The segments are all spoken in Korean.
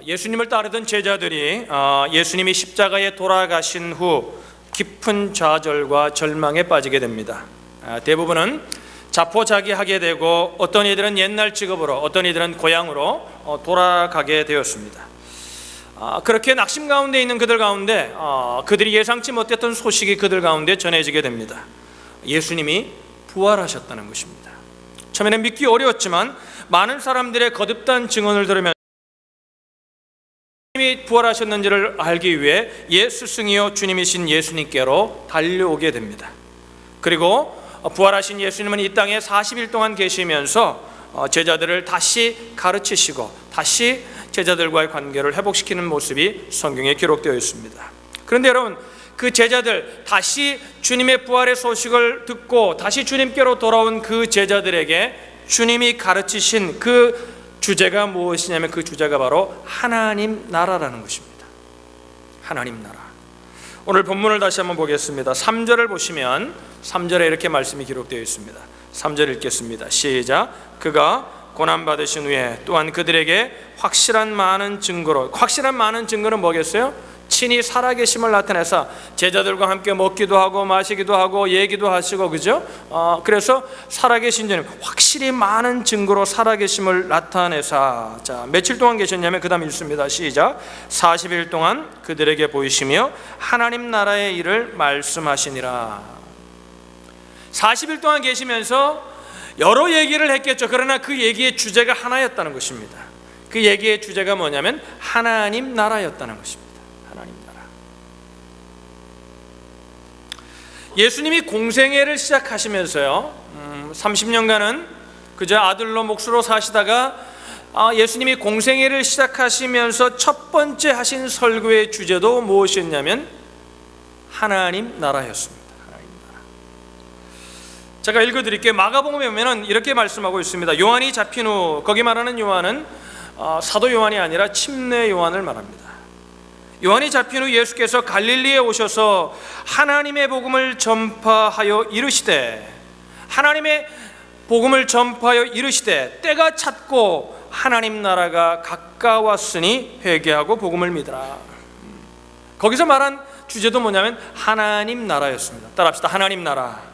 예수님을 따르던 제자들이 예수님이 십자가에 돌아가신 후 깊은 좌절과 절망에 빠지게 됩니다. 대부분은 자포자기하게 되고 어떤 이들은 옛날 직업으로, 어떤 이들은 고향으로 돌아가게 되었습니다. 그렇게 낙심 가운데 있는 그들 가운데 그들이 예상치 못했던 소식이 그들 가운데 전해지게 됩니다. 예수님이 부활하셨다는 것입니다. 처음에는 믿기 어려웠지만 많은 사람들의 거듭난 증언을 들으면 주님이 부활하셨는지를 알기 위해 옛 스승이요 주님이신 예수님께로 달려오게 됩니다. 그리고 부활하신 예수님은 이 땅에 40일 동안 계시면서 제자들을 다시 가르치시고 다시 제자들과의 관계를 회복시키는 모습이 성경에 기록되어 있습니다. 그런데 여러분, 그 제자들, 다시 주님의 부활의 소식을 듣고 다시 주님께로 돌아온 그 제자들에게 주님이 가르치신 그 주제가 무엇이냐면 그 주제가 바로 하나님 나라라는 것입니다. 하나님 나라. 오늘 본문을 다시 한번 보겠습니다. 3절을 보시면 3절에 이렇게 말씀이 기록되어 있습니다. 3절 읽겠습니다. 시작. 그가 고난받으신 후에 또한 그들에게 확실한 많은 증거는 뭐겠어요? 친히 살아계심을 나타내서 제자들과 함께 먹기도 하고 마시기도 하고 얘기도 하시고, 그죠? 그래서 살아계신 주님, 확실히 많은 증거로 살아계심을 나타내사. 자, 며칠 동안 계셨냐면 그 다음 읽습니다. 시작. 40일 동안 그들에게 보이시며 하나님 나라의 일을 말씀하시니라. 40일 동안 계시면서 여러 얘기를 했겠죠. 그러나 그 얘기의 주제가 하나였다는 것입니다. 그 얘기의 주제가 뭐냐면 하나님 나라였다는 것입니다. 하나님 나라. 예수님이 공생애를 시작하시면서요, 30년간은 그저 아들로 몫으로 사시다가 예수님이 공생애를 시작하시면서 첫 번째 하신 설교의 주제도 무엇이었냐면 하나님 나라였습니다. 제가 읽어드릴게요. 마가복음에 보면 이렇게 말씀하고 있습니다. 요한이 잡힌 후, 거기 말하는 요한은 사도 요한이 아니라 침례 요한을 말합니다. 요한이 잡힌 후 예수께서 갈릴리에 오셔서 하나님의 복음을 전파하여 이르시되, 하나님의 복음을 전파하여 이르시되 때가 찼고 하나님 나라가 가까웠으니 회개하고 복음을 믿으라. 거기서 말한 주제도 뭐냐면 하나님 나라였습니다. 따라합시다. 하나님 나라.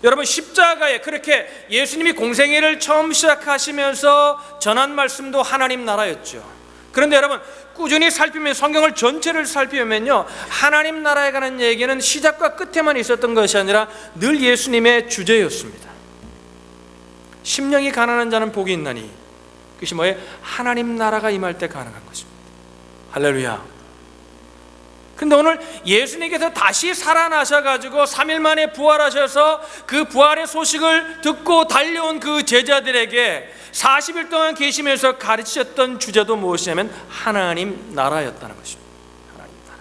여러분, 십자가에 그렇게 예수님이 공생애를 처음 시작하시면서 전한 말씀도 하나님 나라였죠. 그런데 여러분, 꾸준히 살피면, 성경을 전체를 살피면요, 하나님 나라에 관한 얘기는 시작과 끝에만 있었던 것이 아니라 늘 예수님의 주제였습니다. 심령이 가난한 자는 복이 있나니, 그것이 뭐예요? 하나님 나라가 임할 때 가능한 것입니다. 할렐루야. 근데 오늘 예수님께서 다시 살아나셔가지고 3일 만에 부활하셔서 그 부활의 소식을 듣고 달려온 그 제자들에게 40일 동안 계시면서 가르치셨던 주제도 무엇이냐면 하나님 나라였다는 것입니다. 하나님 나라.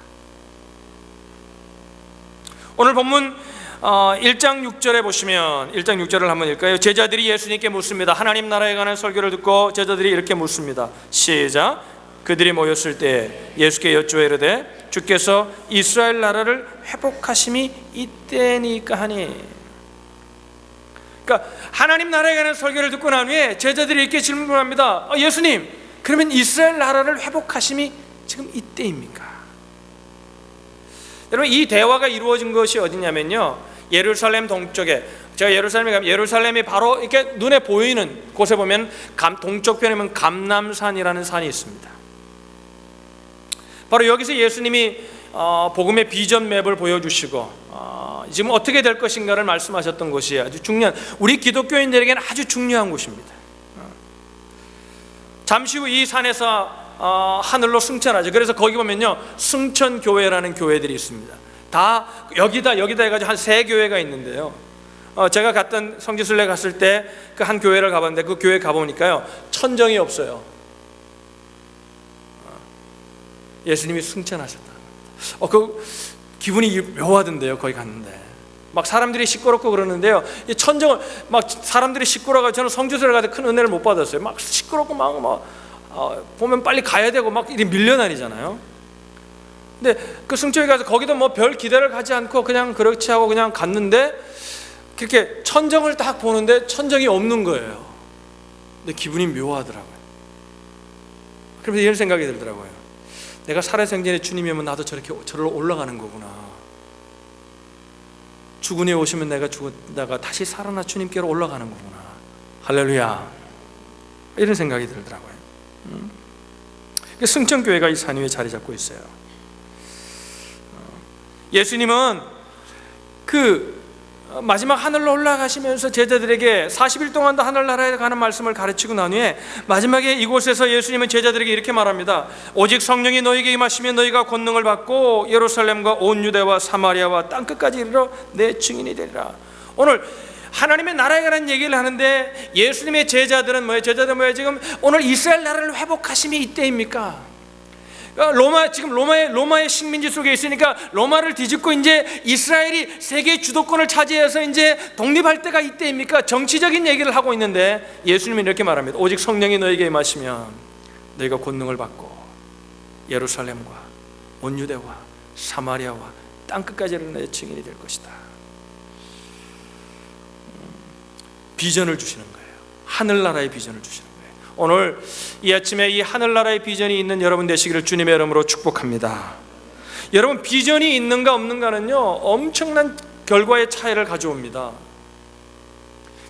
오늘 본문 1장 6절에 보시면 1장 6절을 한번 읽을까요? 제자들이 예수님께 묻습니다. 하나님 나라에 관한 설교를 듣고 제자들이 이렇게 묻습니다. 시작. 그들이 모였을 때 예수께 여쭈어 이르되 주께서 이스라엘 나라를 회복하심이 이때니까 하니. 그러니까 하나님 나라에 관한 설교를 듣고 난 후에 제자들이 이렇게 질문합니다. 예수님, 그러면 이스라엘 나라를 회복하심이 지금 이때입니까? 여러분, 이 대화가 이루어진 것이 어디냐면요, 예루살렘 동쪽에, 제가 예루살렘에 가면 예루살렘이 바로 이렇게 눈에 보이는 곳에 보면 동쪽편에 보면 감람산이라는 산이 있습니다. 바로 여기서 예수님이 복음의 비전 맵을 보여주시고 지금 어떻게 될 것인가를 말씀하셨던 곳이 아주 중요한, 우리 기독교인들에게는 아주 중요한 곳입니다. 잠시 후 이 산에서 하늘로 승천하죠. 그래서 거기 보면요, 승천교회라는 교회들이 있습니다. 다 여기다 해가지고 한 3교회가 있는데요, 제가 갔던 성지순례 갔을 때 그 한 교회를 가봤는데 그 교회 가보니까요, 천정이 없어요. 예수님이 승천하셨다는 겁니다. 그 기분이 묘하던데요. 거기 갔는데 막 사람들이 시끄럽고 그러는데요, 이 천정을 막 사람들이 시끄러워가지고 저는 성지순례 가서 큰 은혜를 못 받았어요. 막 시끄럽고 막 보면 빨리 가야 되고 막 이렇게 밀려나리잖아요. 근데 그 승천에 가서 거기도 뭐 별 기대를 가지 않고 그냥 그렇지 하고 그냥 갔는데 그렇게 천정을 딱 보는데 천정이 없는 거예요. 근데 기분이 묘하더라고요. 그러면서 이런 생각이 들더라고요. 내가 살아생전에 주님이면 나도 저렇게 올라가는 거구나. 죽은 후에 오시면 내가 죽었다가 다시 살아나 주님께로 올라가는 거구나. 할렐루야. 이런 생각이 들더라고요. 승천교회가 이 산 위에 자리 잡고 있어요. 예수님은 그 마지막 하늘로 올라가시면서 제자들에게 40일 동안도 하늘나라에 가는 말씀을 가르치고 난 후에 마지막에 이곳에서 예수님은 제자들에게 이렇게 말합니다. 오직 성령이 너희에게 임하시면 너희가 권능을 받고 예루살렘과 온 유대와 사마리아와 땅끝까지 이르러 내 증인이 되리라. 오늘 하나님의 나라에 관한 얘기를 하는데 예수님의 제자들은 뭐예요? 지금 오늘 이스라엘 나라를 회복하심이 이때입니까? 지금 로마의 식민지 속에 있으니까 로마를 뒤집고 이제 이스라엘이 세계 주도권을 차지해서 이제 독립할 때가 이때입니까? 정치적인 얘기를 하고 있는데 예수님이 이렇게 말합니다. 오직 성령이 너에게 임하시면 너희가 권능을 받고 예루살렘과 온 유대와 사마리아와 땅끝까지 이르러 내 증인이 될 것이다. 비전을 주시는 거예요. 하늘나라의 비전을 주시는 거예요. 오늘 이 아침에 이 하늘나라의 비전이 있는 여러분 되시기를 주님의 이름으로 축복합니다. 여러분, 비전이 있는가 없는가는요 엄청난 결과의 차이를 가져옵니다.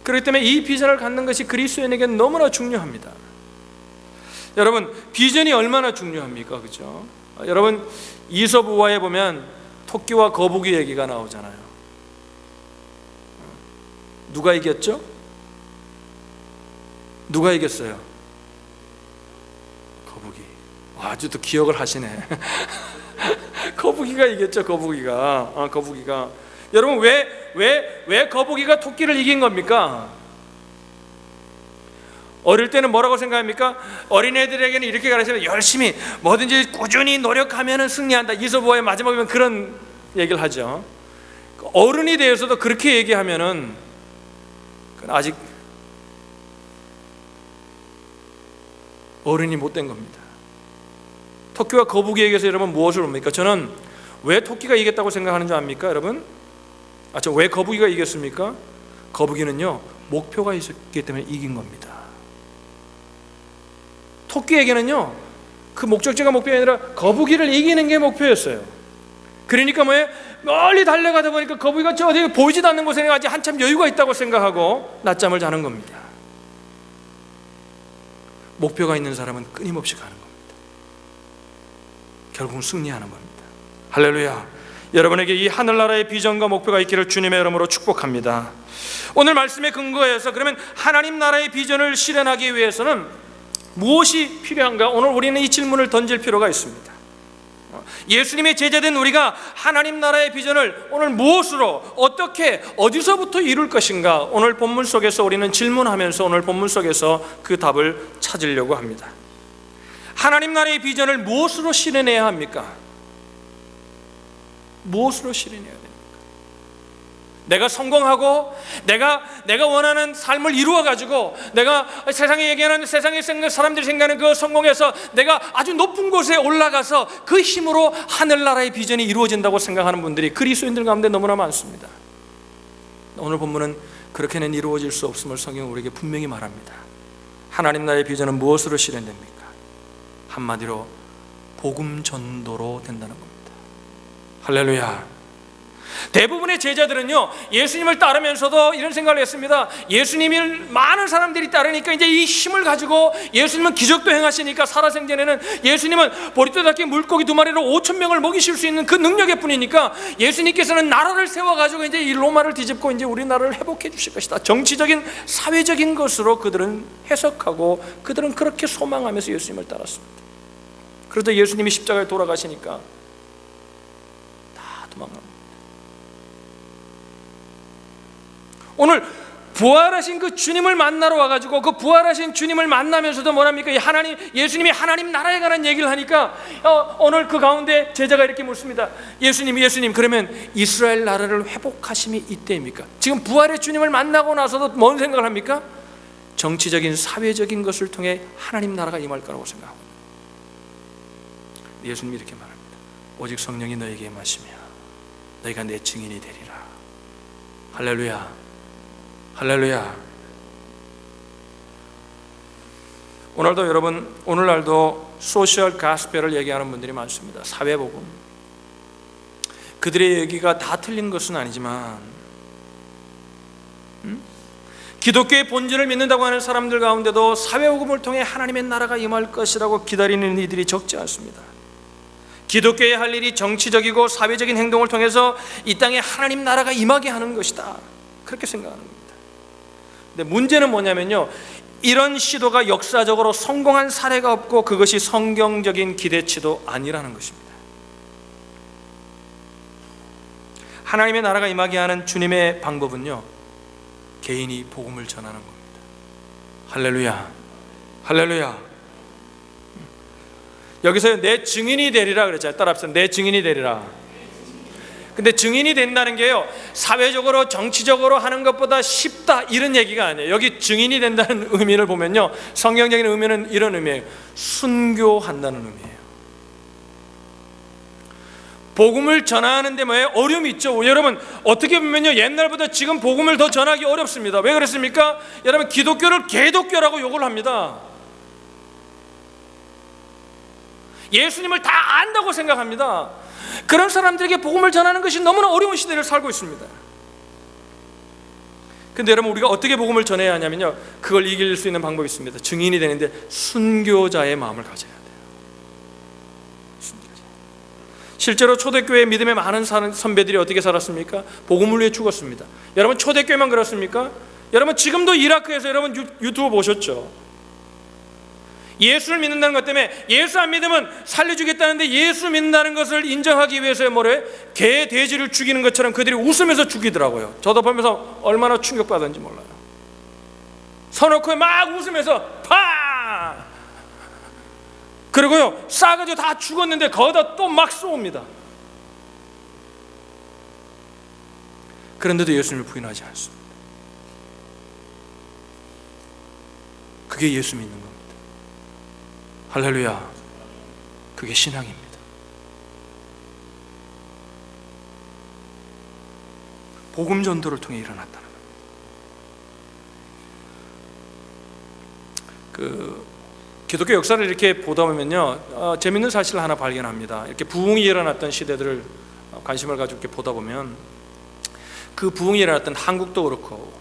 그렇기 때문에 이 비전을 갖는 것이 그리스도인에게는 너무나 중요합니다. 여러분, 비전이 얼마나 중요합니까? 그죠? 여러분, 이솝우화에 보면 토끼와 거북이 얘기가 나오잖아요. 누가 이겼죠? 누가 이겼어요? 거북이. 아주 또 기억을 하시네. 거북이가 이겼죠. 거북이가. 여러분, 왜 거북이가 토끼를 이긴 겁니까? 어릴 때는 뭐라고 생각합니까? 어린애들에게는 이렇게 가르치면 열심히 뭐든지 꾸준히 노력하면 승리한다. 이솝우화의 마지막에 보면 그런 얘기를 하죠. 어른이 되어서도 그렇게 얘기하면은 아직 어른이 못된 겁니다. 토끼와 거북이에게서 여러분 무엇을 봅니까? 저는 왜 토끼가 이겼다고 생각하는 줄 압니까? 여러분, 왜 거북이가 이겼습니까? 거북이는요 목표가 있었기 때문에 이긴 겁니다. 토끼에게는요 그 목적지가 목표가 아니라 거북이를 이기는 게 목표였어요. 그러니까 뭐예요? 멀리 달려가다 보니까 거북이가 저 어디 보이지도 않는 곳에 아직 한참 여유가 있다고 생각하고 낮잠을 자는 겁니다. 목표가 있는 사람은 끊임없이 가는 겁니다. 결국은 승리하는 겁니다. 할렐루야. 여러분에게 이 하늘나라의 비전과 목표가 있기를 주님의 이름으로 축복합니다. 오늘 말씀에 근거해서 그러면 하나님 나라의 비전을 실현하기 위해서는 무엇이 필요한가? 오늘 우리는 이 질문을 던질 필요가 있습니다. 예수님의 제자된 우리가 하나님 나라의 비전을 오늘 무엇으로, 어떻게, 어디서부터 이룰 것인가? 오늘 본문 속에서 우리는 질문하면서 오늘 본문 속에서 그 답을 찾으려고 합니다. 하나님 나라의 비전을 무엇으로 실현해야 합니까? 무엇으로 실현해야 됩니까? 내가 성공하고 내가 원하는 삶을 이루어가지고 내가 세상에 얘기하는 세상에 사람들이 생각하는 그 성공에서 내가 아주 높은 곳에 올라가서 그 힘으로 하늘나라의 비전이 이루어진다고 생각하는 분들이 그리스도인들 가운데 너무나 많습니다. 오늘 본문은 그렇게는 이루어질 수 없음을 성경은 우리에게 분명히 말합니다. 하나님 나라의 비전은 무엇으로 실현됩니까? 한마디로 복음 전도로 된다는 겁니다. 할렐루야. 대부분의 제자들은요 예수님을 따르면서도 이런 생각을 했습니다. 예수님을 많은 사람들이 따르니까 이제 이 힘을 가지고 예수님은 기적도 행하시니까 살아생전에는 예수님은 보리떡 닦기 물고기 2마리로 5,000명을 먹이실 수 있는 그 능력의 뿐이니까 예수님께서는 나라를 세워가지고 이제 이 로마를 뒤집고 이제 우리나라를 회복해 주실 것이다. 정치적인 사회적인 것으로 그들은 해석하고 그들은 그렇게 소망하면서 예수님을 따랐습니다. 그러다 예수님이 십자가에 돌아가시니까 다 도망갑니다. 오늘 부활하신 그 주님을 만나러 와가지고 그 부활하신 주님을 만나면서도 뭐랍니까? 예수님이 하나님 나라에 관한 얘기를 하니까 오늘 그 가운데 제자가 이렇게 묻습니다. 예수님 그러면 이스라엘 나라를 회복하심이 이때입니까? 지금 부활의 주님을 만나고 나서도 뭔 생각을 합니까? 정치적인 사회적인 것을 통해 하나님 나라가 임할 거라고 생각합니다. 예수님이 이렇게 말합니다. 오직 성령이 너에게 임하시며 너희가 내 증인이 되리라. 할렐루야. 할렐루야. 오늘도 여러분, 오늘날도 소셜 가스펠을 얘기하는 분들이 많습니다. 사회복음. 그들의 얘기가 다 틀린 것은 아니지만 기독교의 본질을 믿는다고 하는 사람들 가운데도 사회복음을 통해 하나님의 나라가 임할 것이라고 기다리는 이들이 적지 않습니다. 기독교의 할 일이 정치적이고 사회적인 행동을 통해서 이 땅에 하나님 나라가 임하게 하는 것이다, 그렇게 생각하는 겁니다. 근데 문제는 뭐냐면요, 이런 시도가 역사적으로 성공한 사례가 없고 그것이 성경적인 기대치도 아니라는 것입니다. 하나님의 나라가 임하게 하는 주님의 방법은요, 개인이 복음을 전하는 겁니다. 할렐루야, 할렐루야. 여기서 내 증인이 되리라 그랬잖아요. 따라합시다. 내 증인이 되리라. 근데 증인이 된다는 게요, 사회적으로 정치적으로 하는 것보다 쉽다 이런 얘기가 아니에요. 여기 증인이 된다는 의미를 보면요, 성경적인 의미는 이런 의미예요. 순교한다는 의미예요. 복음을 전하는데 뭐예요? 어려움이 있죠. 여러분, 어떻게 보면요, 옛날보다 지금 복음을 더 전하기 어렵습니다. 왜 그렇습니까? 여러분, 기독교를 개독교라고 욕을 합니다. 예수님을 다 안다고 생각합니다. 그런 사람들에게 복음을 전하는 것이 너무나 어려운 시대를 살고 있습니다. 근데 여러분, 우리가 어떻게 복음을 전해야 하냐면요, 그걸 이길 수 있는 방법이 있습니다. 증인이 되는데 순교자의 마음을 가져야 돼요. 순교자. 실제로 초대교회 믿음의 많은 선배들이 어떻게 살았습니까? 복음을 위해 죽었습니다. 여러분, 초대교회만 그렇습니까? 여러분, 지금도 이라크에서 여러분 유튜브 보셨죠? 예수를 믿는다는 것 때문에, 예수 안 믿으면 살려주겠다는데 예수 믿는다는 것을 인정하기 위해서 뭐래? 개, 돼지를 죽이는 것처럼 그들이 웃으면서 죽이더라고요. 저도 보면서 얼마나 충격받았는지 몰라요. 서놓고 막 웃으면서 파! 그리고요, 싸가지고 다 죽었는데 거기다 또 막 쏘옵니다. 그런데도 예수님을 부인하지 않습니다. 그게 예수 믿는 겁니다. 할렐루야. 그게 신앙입니다. 복음 전도를 통해 일어났다는 겁니다. 기독교 역사를 이렇게 보다 보면요, 재밌는 사실을 하나 발견합니다. 이렇게 부흥이 일어났던 시대들을 관심을 가지고 이렇게 보다 보면, 그 부흥이 일어났던 한국도 그렇고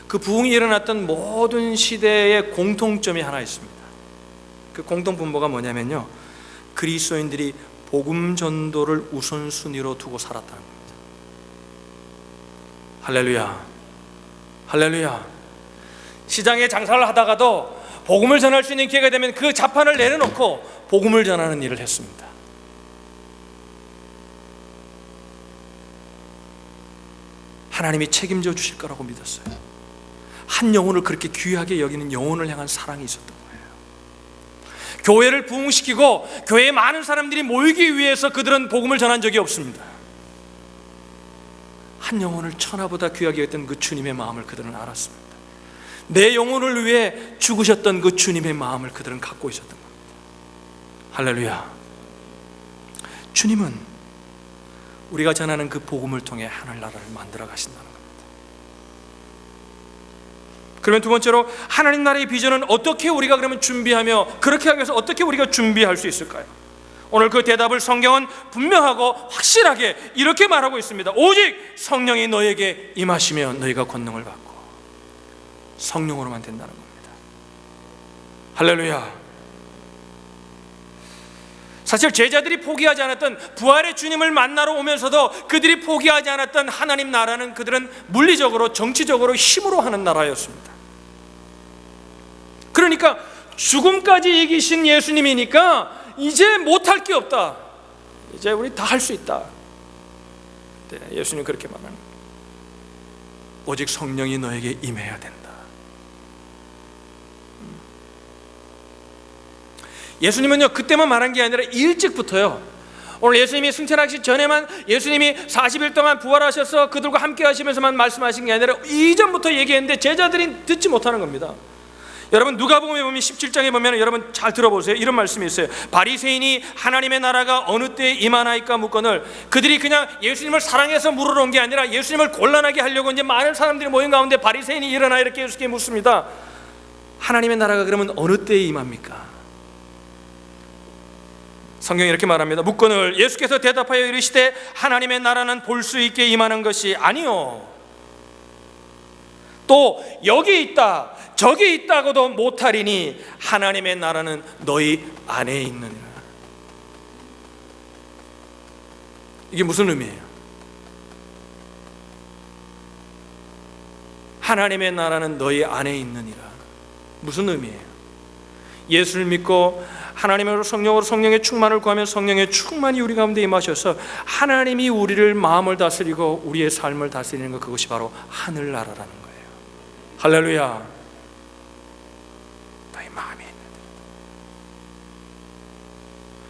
그 부흥이 일어났던 모든 시대의 공통점이 하나 있습니다. 그 공통 분모가 뭐냐면요, 그리스도인들이 복음 전도를 우선순위로 두고 살았다는 겁니다. 할렐루야, 할렐루야. 시장에 장사를 하다가도 복음을 전할 수 있는 기회가 되면 그 자판을 내려놓고 복음을 전하는 일을 했습니다. 하나님이 책임져 주실 거라고 믿었어요. 한 영혼을 그렇게 귀하게 여기는 영혼을 향한 사랑이 있었던 거예요. 교회를 부흥시키고 교회에 많은 사람들이 모이기 위해서 그들은 복음을 전한 적이 없습니다. 한 영혼을 천하보다 귀하게 했던 그 주님의 마음을 그들은 알았습니다. 내 영혼을 위해 죽으셨던 그 주님의 마음을 그들은 갖고 있었던 겁니다. 할렐루야. 주님은 우리가 전하는 그 복음을 통해 하늘나라를 만들어 가신다는 겁니다. 그러면 두 번째로, 하나님 나라의 비전은 어떻게 우리가 그러면 준비하며, 그렇게 하기 위해서 어떻게 우리가 준비할 수 있을까요? 오늘 그 대답을 성경은 분명하고 확실하게 이렇게 말하고 있습니다. 오직 성령이 너에게 임하시며 너희가 권능을 받고. 성령으로만 된다는 겁니다. 할렐루야. 사실 제자들이 포기하지 않았던, 부활의 주님을 만나러 오면서도 그들이 포기하지 않았던 하나님 나라는 그들은 물리적으로 정치적으로 힘으로 하는 나라였습니다. 그러니까 죽음까지 이기신 예수님이니까 이제 못할 게 없다, 이제 우리 다 할 수 있다. 네, 예수님 그렇게 말하는 거예요. 오직 성령이 너에게 임해야 된다. 예수님은요, 그때만 말한 게 아니라 일찍부터요, 오늘 예수님이 승천하기 전에만 예수님이 40일 동안 부활하셔서 그들과 함께 하시면서만 말씀하신 게 아니라 이전부터 얘기했는데 제자들이 듣지 못하는 겁니다. 여러분, 누가복음에 보면 17장에 보면 여러분 잘 들어보세요. 이런 말씀이 있어요. 바리새인이 하나님의 나라가 어느 때에 임하나이까 묻거늘, 그들이 그냥 예수님을 사랑해서 물으러 온 게 아니라 예수님을 곤란하게 하려고 이제 많은 사람들이 모인 가운데 바리새인이 일어나 이렇게 예수께 묻습니다. 하나님의 나라가 그러면 어느 때에 임합니까? 성경이 이렇게 말합니다. 묻거늘 예수께서 대답하여 이르시되 하나님의 나라는 볼 수 있게 임하는 것이 아니요 또 여기 있다 저기 있다고도 못하리니 하나님의 나라는 너희 안에 있느니라. 이게 무슨 의미예요? 하나님의 나라는 너희 안에 있느니라. 무슨 의미예요? 예수를 믿고 하나님으로 성령의 충만을 구하면 성령의 충만이 우리 가운데 임하셔서 하나님이 우리를 마음을 다스리고 우리의 삶을 다스리는 것, 그것이 바로 하늘나라라는 거예요. 할렐루야. 너희 마음에 있는.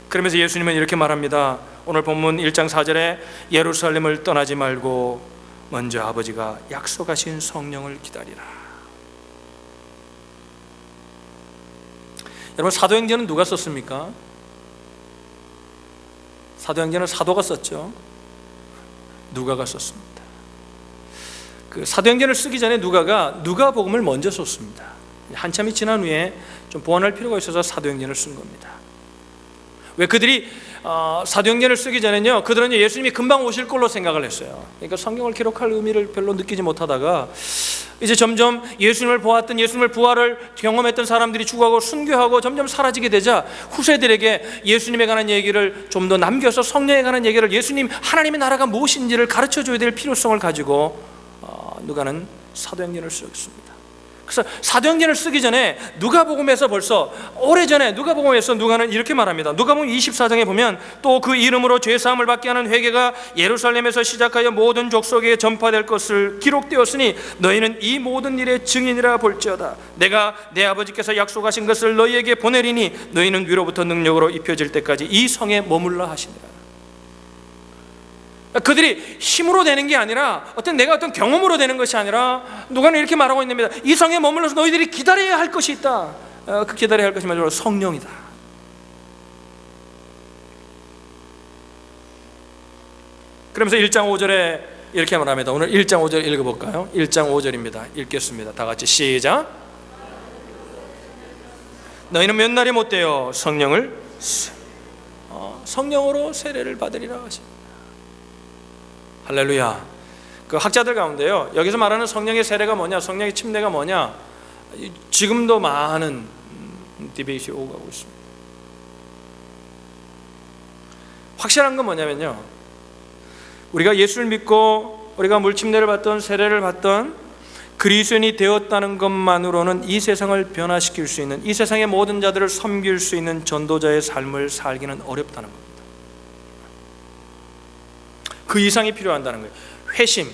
그러면서 예수님은 이렇게 말합니다. 오늘 본문 1장 4절에 예루살렘을 떠나지 말고 먼저 아버지가 약속하신 성령을 기다리라. 여러분, 사도행전은 누가 썼습니까? 사도행전은 사도가 썼죠. 누가가 썼습니다. 그 사도행전을 쓰기 전에 누가복음을 먼저 썼습니다. 한참이 지난 후에 좀 보완할 필요가 있어서 사도행전을 쓴 겁니다. 왜 그들이 사도행전을 쓰기 전에는요, 그들은 예수님이 금방 오실 걸로 생각을 했어요. 그러니까 성경을 기록할 의미를 별로 느끼지 못하다가 이제 점점 예수님을 보았던, 예수님을 부활을 경험했던 사람들이 죽어가고 순교하고 점점 사라지게 되자 후세들에게 예수님에 관한 얘기를 좀 더 남겨서 성령에 관한 얘기를, 예수님 하나님의 나라가 무엇인지를 가르쳐줘야 될 필요성을 가지고 누가는 사도행전을 썼습니다. 그래서 사도행전을 쓰기 전에 누가복음에서 벌써 오래전에 누가복음에서 누가는 이렇게 말합니다. 누가복음 24장에 보면 또 그 이름으로 죄사함을 받게 하는 회개가 예루살렘에서 시작하여 모든 족속에 전파될 것을 기록되었으니 너희는 이 모든 일의 증인이라 볼지어다. 내가 내 아버지께서 약속하신 것을 너희에게 보내리니 너희는 위로부터 능력으로 입혀질 때까지 이 성에 머물라 하시니라. 그들이 힘으로 되는 게 아니라 내가 어떤 경험으로 되는 것이 아니라 누가는 이렇게 말하고 있습니다. 이 성에 머물러서 너희들이 기다려야 할 것이 있다. 그 기다려야 할 것이 바로 성령이다. 그러면서 1장 5절에 이렇게 말합니다. 오늘 1장 5절 읽어볼까요? 1장 5절입니다. 읽겠습니다. 다 같이 시작. 너희는 몇 날이 못되어 성령으로 세례를 받으리라 하십니다. 할렐루야. 그 학자들 가운데요, 여기서 말하는 성령의 세례가 뭐냐, 성령의 침례가 뭐냐, 지금도 많은 디베이트이 오고 가고 있습니다. 확실한 건 뭐냐면요, 우리가 예수를 믿고 우리가 물침례를 받던 세례를 받던 그리스도인이 되었다는 것만으로는 이 세상을 변화시킬 수 있는, 이 세상의 모든 자들을 섬길 수 있는 전도자의 삶을 살기는 어렵다는 겁니다. 그 이상이 필요한다는 거예요. 회심,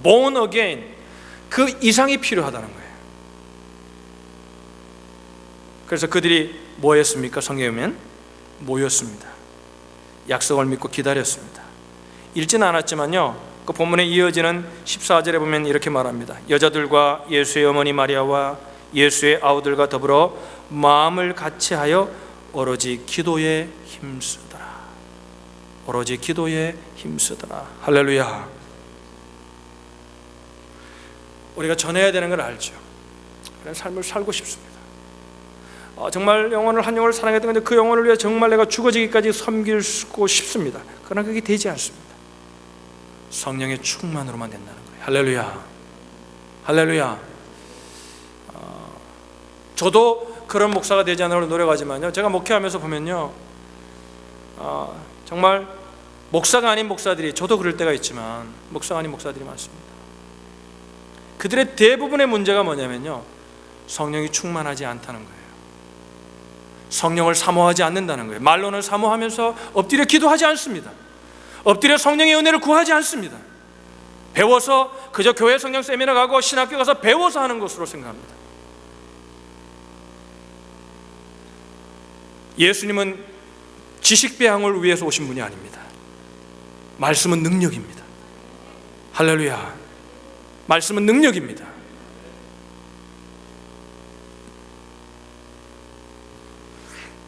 born again, 그 이상이 필요하다는 거예요. 그래서 그들이 뭐 했습니까? 성경에 보면 모였습니다. 약속을 믿고 기다렸습니다. 읽지는 않았지만요, 그 본문에 이어지는 14절에 보면 이렇게 말합니다. 여자들과 예수의 어머니 마리아와 예수의 아우들과 더불어 마음을 같이하여 오로지 기도에 힘쓰더라. 오로지 기도에 힘쓰더라. 할렐루야. 우리가 전해야 되는 걸 알죠. 그런 삶을 살고 싶습니다. 정말 한 영혼을 사랑했던 건데 그 영혼을 위해 정말 내가 죽어지기까지 섬기고 싶습니다. 그러나 그게 되지 않습니다. 성령의 충만으로만 된다는 거예요. 할렐루야. 할렐루야. 저도 그런 목사가 되지 않으려고 노력하지만요, 제가 목회하면서 보면요, 정말 목사가 아닌 목사들이, 저도 그럴 때가 있지만 목사가 아닌 목사들이 많습니다. 그들의 대부분의 문제가 뭐냐면요, 성령이 충만하지 않다는 거예요. 성령을 사모하지 않는다는 거예요. 말로는 사모하면서 엎드려 기도하지 않습니다. 엎드려 성령의 은혜를 구하지 않습니다. 배워서 그저 교회 성령 세미나 가고 신학교 가서 배워서 하는 것으로 생각합니다. 예수님은 지식 배양을 위해서 오신 분이 아닙니다. 말씀은 능력입니다. 할렐루야. 말씀은 능력입니다.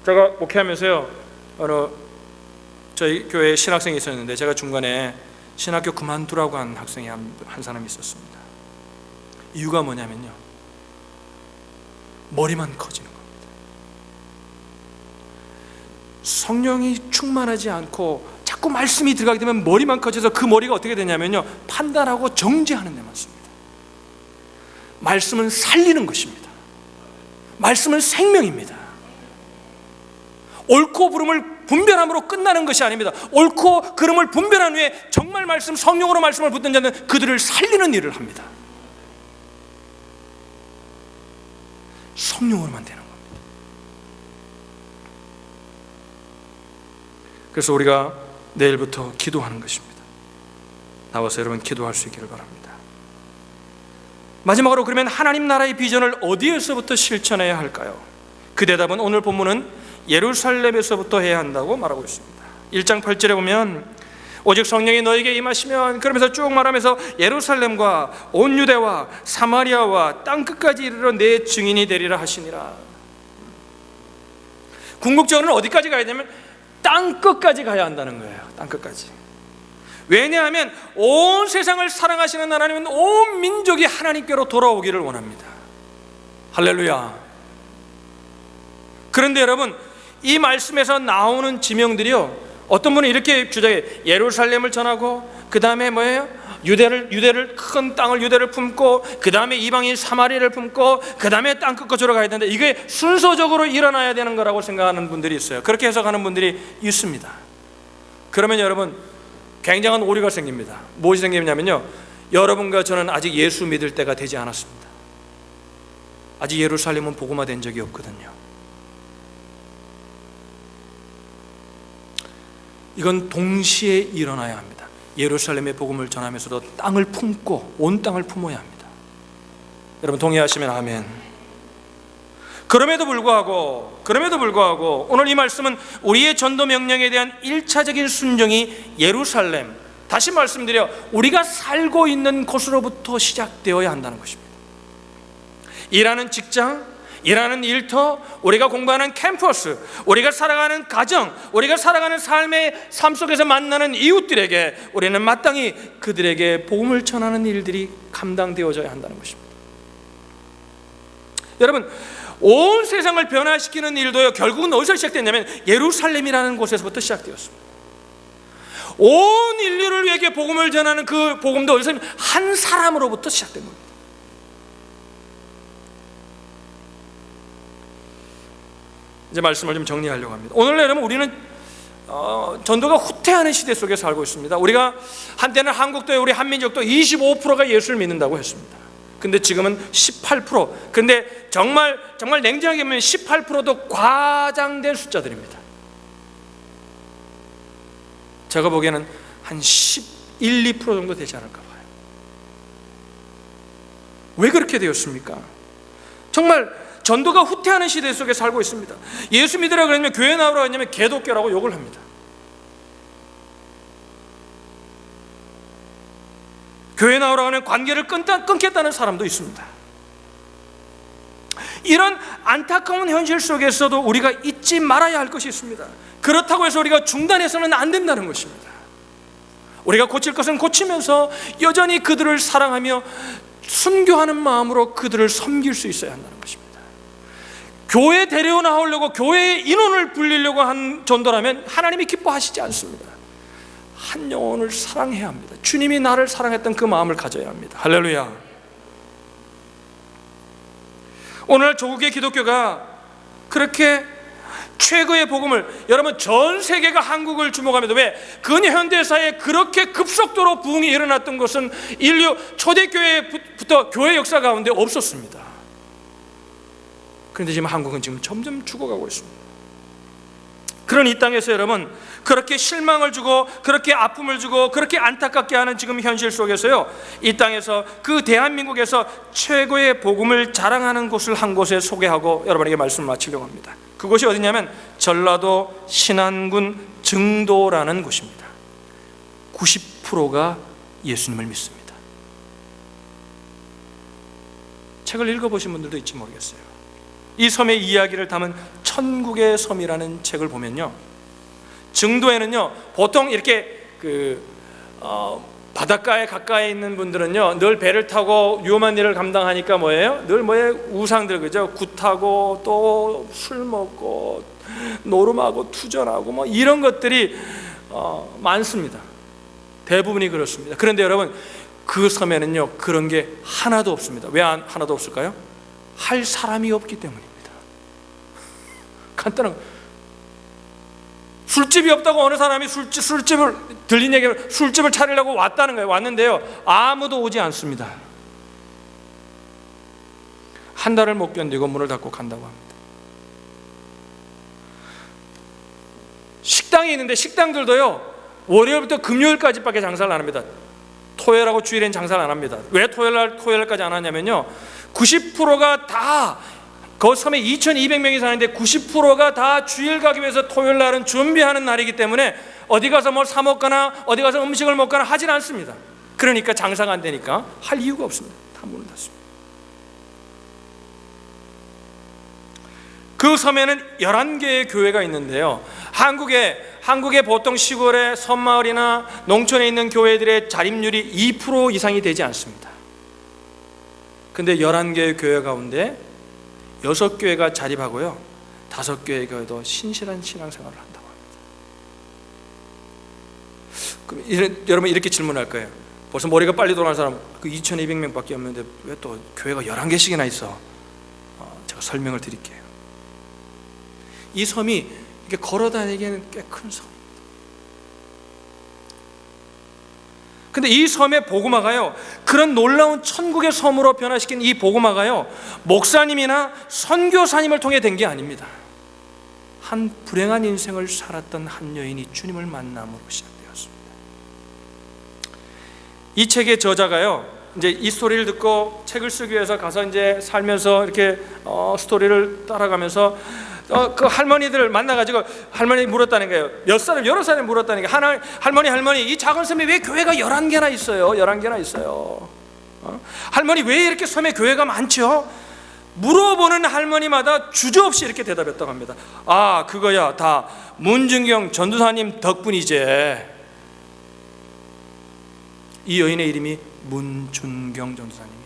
제가 목회하면서요, 저희 교회에 신학생이 있었는데 제가 중간에 신학교 그만두라고 한 학생이 한 사람이 있었습니다. 이유가 뭐냐면요, 머리만 커지는 겁니다. 성령이 충만하지 않고 자꾸 말씀이 들어가게 되면 머리만 커져서 그 머리가 어떻게 되냐면요, 판단하고 정죄하는 데만 씁니다. 말씀은 살리는 것입니다. 말씀은 생명입니다. 옳고 그름을 분별함으로 끝나는 것이 아닙니다. 옳고 그름을 분별한 후에 정말 말씀, 성령으로 말씀을 붙든 자는 그들을 살리는 일을 합니다. 성령으로만 되는 겁니다. 그래서 우리가 내일부터 기도하는 것입니다. 나와서 여러분 기도할 수 있기를 바랍니다. 마지막으로, 그러면 하나님 나라의 비전을 어디에서부터 실천해야 할까요? 그 대답은 오늘 본문은 예루살렘에서부터 해야 한다고 말하고 있습니다. 1장 8절에 보면 오직 성령이 너에게 임하시면, 그러면서 쭉 말하면서 예루살렘과 온 유대와 사마리아와 땅끝까지 이르러 내 증인이 되리라 하시니라. 궁극적으로는 어디까지 가야 되냐면 땅끝까지 가야 한다는 거예요. 땅끝까지. 왜냐하면 온 세상을 사랑하시는 하나님은 온 민족이 하나님께로 돌아오기를 원합니다. 할렐루야. 그런데 여러분, 이 말씀에서 나오는 지명들이요, 어떤 분은 이렇게 주장해. 예루살렘을 전하고, 그 다음에 뭐예요? 유대를 큰 땅을 유대를 품고, 그 다음에 이방인 사마리아를 품고, 그 다음에 땅끝까지로 가야 된다. 이게 순서적으로 일어나야 되는 거라고 생각하는 분들이 있어요. 그렇게 해석하는 분들이 있습니다. 그러면 여러분, 굉장한 오류가 생깁니다. 무엇이 생기냐면요, 여러분과 저는 아직 예수 믿을 때가 되지 않았습니다. 아직 예루살렘은 복음화된 적이 없거든요. 이건 동시에 일어나야 합니다. 예루살렘의 복음을 전하면서도 땅을 품고 온 땅을 품어야 합니다. 여러분 동의하시면 아멘. 그럼에도 불구하고 오늘 이 말씀은 우리의 전도 명령에 대한 1차적인 순종이 예루살렘, 다시 말씀드려 우리가 살고 있는 곳으로부터 시작되어야 한다는 것입니다. 일하는 직장, 일하는 일터, 우리가 공부하는 캠퍼스, 우리가 살아가는 가정, 우리가 살아가는 삶 속에서 만나는 이웃들에게 우리는 마땅히 그들에게 복음을 전하는 일들이 감당되어져야 한다는 것입니다. 여러분, 온 세상을 변화시키는 일도요, 결국은 어디서 시작됐냐면 예루살렘이라는 곳에서부터 시작되었습니다. 온 인류를 위해 복음을 전하는 그 복음도 어디서 한 사람으로부터 시작된 겁니다. 이제 말씀을 좀 정리하려고 합니다. 오늘 여러분, 우리는 전도가 후퇴하는 시대 속에 살고 있습니다. 우리가 한때는 한국도, 우리 한민족도 25%가 예수를 믿는다고 했습니다. 근데 지금은 18%. 근데 정말 냉정하게 보면 18%도 과장된 숫자들입니다. 제가 보기에는 한 11, 2% 정도 되지 않을까 봐요. 왜 그렇게 되었습니까? 정말 전도가 후퇴하는 시대 속에 살고 있습니다. 예수 믿으라 그러면, 교회 나오라 하냐면 개독교라고 욕을 합니다. 교회 나오라 하면 관계를 끊겠다는 사람도 있습니다. 이런 안타까운 현실 속에서도 우리가 잊지 말아야 할 것이 있습니다. 그렇다고 해서 우리가 중단해서는 안 된다는 것입니다. 우리가 고칠 것은 고치면서 여전히 그들을 사랑하며 순교하는 마음으로 그들을 섬길 수 있어야 한다는 것입니다. 교회 데려나오려고 교회에 인원을 불리려고 한 전도라면 하나님이 기뻐하시지 않습니다. 한 영혼을 사랑해야 합니다. 주님이 나를 사랑했던 그 마음을 가져야 합니다. 할렐루야. 오늘 조국의 기독교가 그렇게 최고의 복음을, 여러분 전 세계가 한국을 주목합니다. 왜? 근현대사에 그렇게 급속도로 부흥이 일어났던 것은 인류 초대교회부터 교회 역사 가운데 없었습니다. 그런데 지금 한국은 지금 점점 죽어가고 있습니다. 그런 이 땅에서 여러분, 그렇게 실망을 주고 그렇게 아픔을 주고 그렇게 안타깝게 하는 지금 현실 속에서요, 이 땅에서 그 대한민국에서 최고의 복음을 자랑하는 곳을 한 곳에 소개하고 여러분에게 말씀을 마치려고 합니다. 그곳이 어디냐면 전라도 신안군 증도라는 곳입니다. 90%가 예수님을 믿습니다. 책을 읽어보신 분들도 있지 모르겠어요. 이 섬의 이야기를 담은 천국의 섬이라는 책을 보면요, 증도에는요 보통 이렇게 바닷가에 가까이 있는 분들은요, 늘 배를 타고 위험한 일을 감당하니까 뭐예요? 늘 우상들, 그죠? 굿하고 또 술 먹고 노름하고 투전하고 뭐 이런 것들이 많습니다. 대부분이 그렇습니다. 그런데 여러분, 그 섬에는요 그런 게 하나도 없습니다. 왜 하나도 없을까요? 할 사람이 없기 때문입니다. 간단한 거. 술집이 없다고 어느 사람이 술집을 들린 얘기를 술집을 차리려고 왔다는 거예요. 왔는데요, 아무도 오지 않습니다. 한 달을 못 견디고 문을 닫고 간다고 합니다. 식당이 있는데 식당들도요, 월요일부터 금요일까지밖에 장사를 안 합니다. 토요일하고 주일엔 장사를 안 합니다. 왜 토요일까지 안 하냐면요, 90%가 다, 그 섬에 2,200명이 사는데 90%가 다 주일 가기 위해서 토요일 날은 준비하는 날이기 때문에 어디 가서 뭘 사 먹거나 어디 가서 음식을 먹거나 하진 않습니다. 그러니까 장사가 안 되니까 할 이유가 없습니다. 다 문을 닫습니다. 그 섬에는 11개의 교회가 있는데요, 한국의 보통 시골의 섬마을이나 농촌에 있는 교회들의 자립률이 2% 이상이 되지 않습니다. 근데 11개의 교회 가운데 6교회가 자립하고요, 5교회 교회도 신실한 신앙생활을 한다고 합니다. 그럼 여러분 이렇게 질문할 거예요. 벌써 머리가 빨리 돌아가는 사람, 그 2,200명밖에 없는데 왜 또 교회가 11개씩이나 있어? 제가 설명을 드릴게요. 이 섬이 이렇게 걸어다니기에는 꽤 큰 섬입니다. 근데 이 섬의 복음화가요, 그런 놀라운 천국의 섬으로 변화시킨 이 복음화가요, 목사님이나 선교사님을 통해 된 게 아닙니다. 한 불행한 인생을 살았던 한 여인이 주님을 만남으로 시작되었습니다. 이 책의 저자가요, 이제 이 스토리를 듣고 책을 쓰기 위해서 가서 이제 살면서 이렇게 스토리를 따라가면서 그 할머니들을 만나가지고 할머니 물었다는 거예요. 여러 살에 물었다는 거예요. 할머니, 이 작은 섬에 왜 교회가 11개나 있어요? 11개나 있어요. 할머니, 왜 이렇게 섬에 교회가 많죠? 물어보는 할머니마다 주저없이 이렇게 대답했다고 합니다. 아, 그거야 다 문준경 전도사님 덕분이지. 이 여인의 이름이 문준경 전도사님이에요.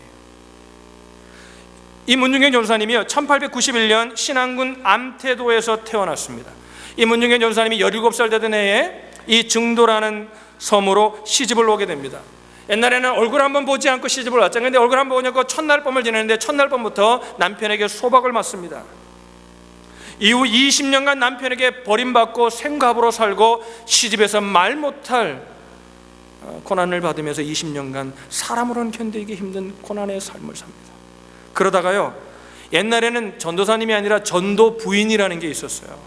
이 문준경 전도사님이요, 1891년 신안군 암태도에서 태어났습니다. 이 문준경 전도사님이 17살 되던 해에 이 증도라는 섬으로 시집을 오게 됩니다. 옛날에는 얼굴 한번 보지 않고 시집을 왔잖아요. 근데 얼굴 한번 보냐고 첫날 밤을 지내는데 첫날 밤부터 남편에게 소박을 맞습니다. 이후 20년간 남편에게 버림받고 생갑으로 살고 시집에서 말 못할 고난을 받으면서 20년간 사람으로는 견디기 힘든 고난의 삶을 삽니다. 그러다가요, 옛날에는 전도사님이 아니라 전도 부인이라는 게 있었어요.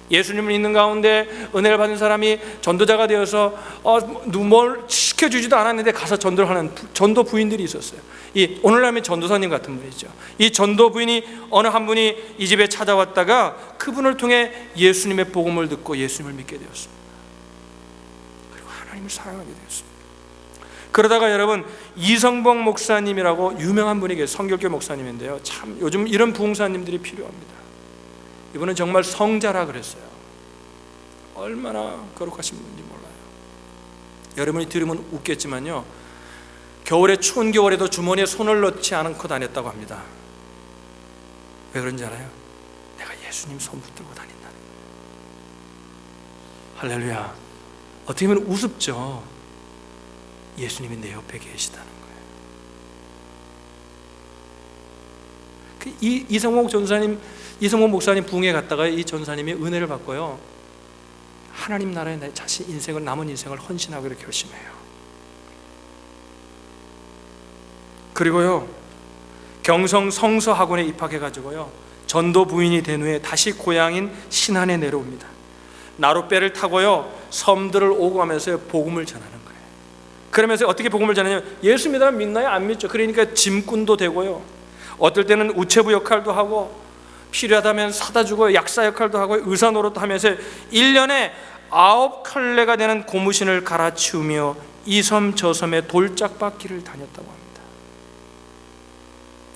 예수님을 믿는 가운데 은혜를 받은 사람이 전도자가 되어서 뭘 시켜주지도 않았는데 가서 전도를 하는 전도 부인들이 있었어요. 오늘날 하면 전도사님 같은 분이죠. 이 전도 부인이 어느 한 분이 이 집에 찾아왔다가 그분을 통해 예수님의 복음을 듣고 예수님을 믿게 되었습니다. 그리고 하나님을 사랑하게 되었습니다. 그러다가 여러분, 이성봉 목사님이라고 유명한 분이 계세요. 성결교 목사님인데요, 참 요즘 이런 부흥사님들이 필요합니다. 이분은 정말 성자라 그랬어요. 얼마나 거룩하신 분인지 몰라요. 여러분이 들으면 웃겠지만요, 겨울에 추운 겨울에도 주머니에 손을 넣지 않고 다녔다고 합니다. 왜 그런지 알아요? 내가 예수님 손 붙들고 다닌다는 거예요. 할렐루야. 어떻게 보면 우습죠. 예수님이 내 옆에 계시다는 거예요. 이성봉 목사님 부흥회 갔다가 이 전사님이 은혜를 받고요, 하나님 나라에 내 자신 인생을, 남은 인생을 헌신하기로 결심해요. 그리고요, 경성 성서학원에 입학해가지고요, 전도 부인이 된 후에 다시 고향인 신안에 내려옵니다. 나룻배를 타고요, 섬들을 오고 가면서 복음을 전하는 거예요. 그러면서 어떻게 복음을 전하냐면, 예수 믿나요? 안 믿죠. 그러니까 짐꾼도 되고요, 어떨 때는 우체부 역할도 하고, 필요하다면 사다 주고 약사 역할도 하고 의사 노릇도 하면서 1년에 9켤레가 되는 고무신을 갈아치우며 이 섬 저 섬의 돌짝바퀴를 다녔다고 합니다.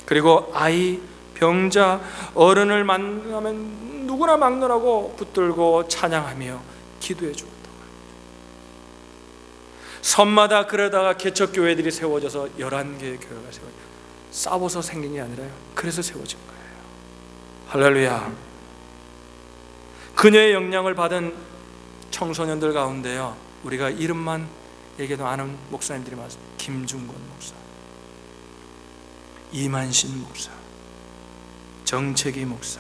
그리고 아이, 병자, 어른을 만나면 누구나 막론하고 붙들고 찬양하며 기도해 주었다고 합니다. 섬마다 그러다가 개척교회들이 세워져서 11개의 교회가 싸워서 생긴 게 아니라요, 그래서 세워진 거예요. 할렐루야. 그녀의 영향을 받은 청소년들 가운데요, 우리가 이름만 얘기해도 아는 목사님들이 많습니다. 김중권 목사, 이만신 목사, 정책희 목사,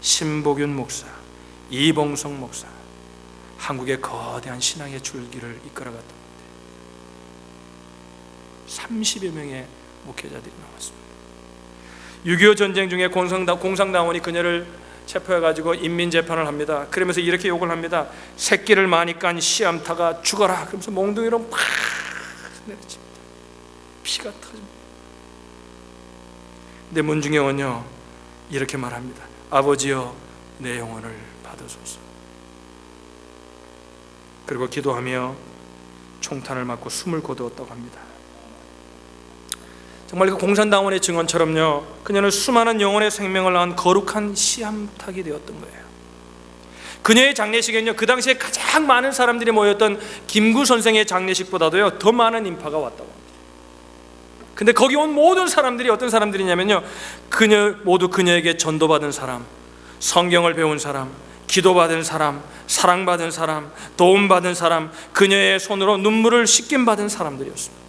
신복윤 목사, 이봉성 목사, 한국의 거대한 신앙의 줄기를 이끌어갔던 건데 30여 명의 목회자들이 나왔습니다. 6.25 전쟁 중에 공산당원이 그녀를 체포해가지고 인민재판을 합니다. 그러면서 이렇게 욕을 합니다. 새끼를 많이 깐 시암타가 죽어라. 그러면서 몽둥이로 팍 내리칩니다. 피가 터집니다. 근데 문중영은요, 이렇게 말합니다. 아버지여, 내 영혼을 받으소서. 그리고 기도하며 총탄을 맞고 숨을 거두었다고 합니다. 정말 그 공산당원의 증언처럼요, 그녀는 수많은 영혼의 생명을 낳은 거룩한 시암탉이 되었던 거예요. 그녀의 장례식에는요, 그 당시에 가장 많은 사람들이 모였던 김구 선생의 장례식보다도요 더 많은 인파가 왔다고 합니다. 근데 거기 온 모든 사람들이 어떤 사람들이냐면요, 모두 그녀에게 전도받은 사람, 성경을 배운 사람, 기도받은 사람, 사랑받은 사람, 도움받은 사람, 그녀의 손으로 눈물을 씻김받은 사람들이었습니다.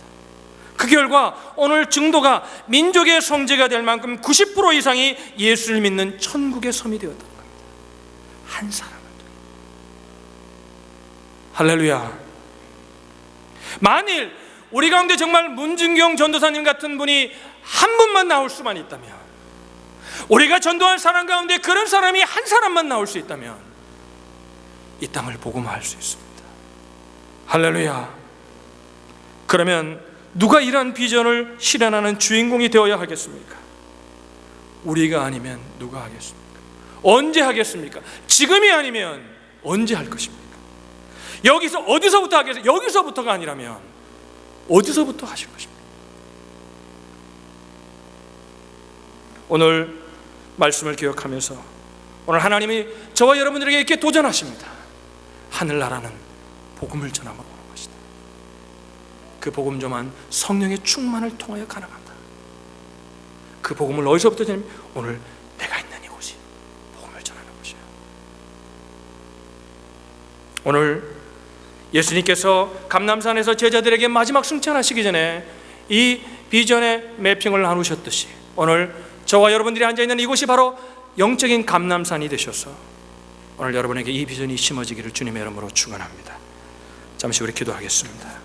그 결과 오늘 증도가 민족의 성지가 될 만큼 90% 이상이 예수를 믿는 천국의 섬이 되었던 겁니다. 한 사람을. 할렐루야. 만일 우리 가운데 정말 문중경 전도사님 같은 분이 한 분만 나올 수만 있다면, 우리가 전도할 사람 가운데 그런 사람이 한 사람만 나올 수 있다면 이 땅을 복음화할 수 있습니다. 할렐루야. 그러면 누가 이러한 비전을 실현하는 주인공이 되어야 하겠습니까? 우리가 아니면 누가 하겠습니까? 언제 하겠습니까? 지금이 아니면 언제 할 것입니까? 여기서 어디서부터 하겠습니까? 여기서부터가 아니라면 어디서부터 하실 것입니까? 오늘 말씀을 기억하면서 오늘 하나님이 저와 여러분들에게 이렇게 도전하십니다. 하늘나라는 복음을 전함으로 오는 것이다. 그 복음조만 성령의 충만을 통하여 가능하다. 그 복음을 어디서부터 전하면 오늘 내가 있는 이곳이 복음을 전하는 곳이야. 오늘 예수님께서 감람산에서 제자들에게 마지막 승천하시기 전에 이 비전의 매핑을 나누셨듯이 오늘 저와 여러분들이 앉아있는 이곳이 바로 영적인 감람산이 되셔서 오늘 여러분에게 이 비전이 심어지기를 주님의 이름으로 축원합니다. 잠시 우리 기도하겠습니다.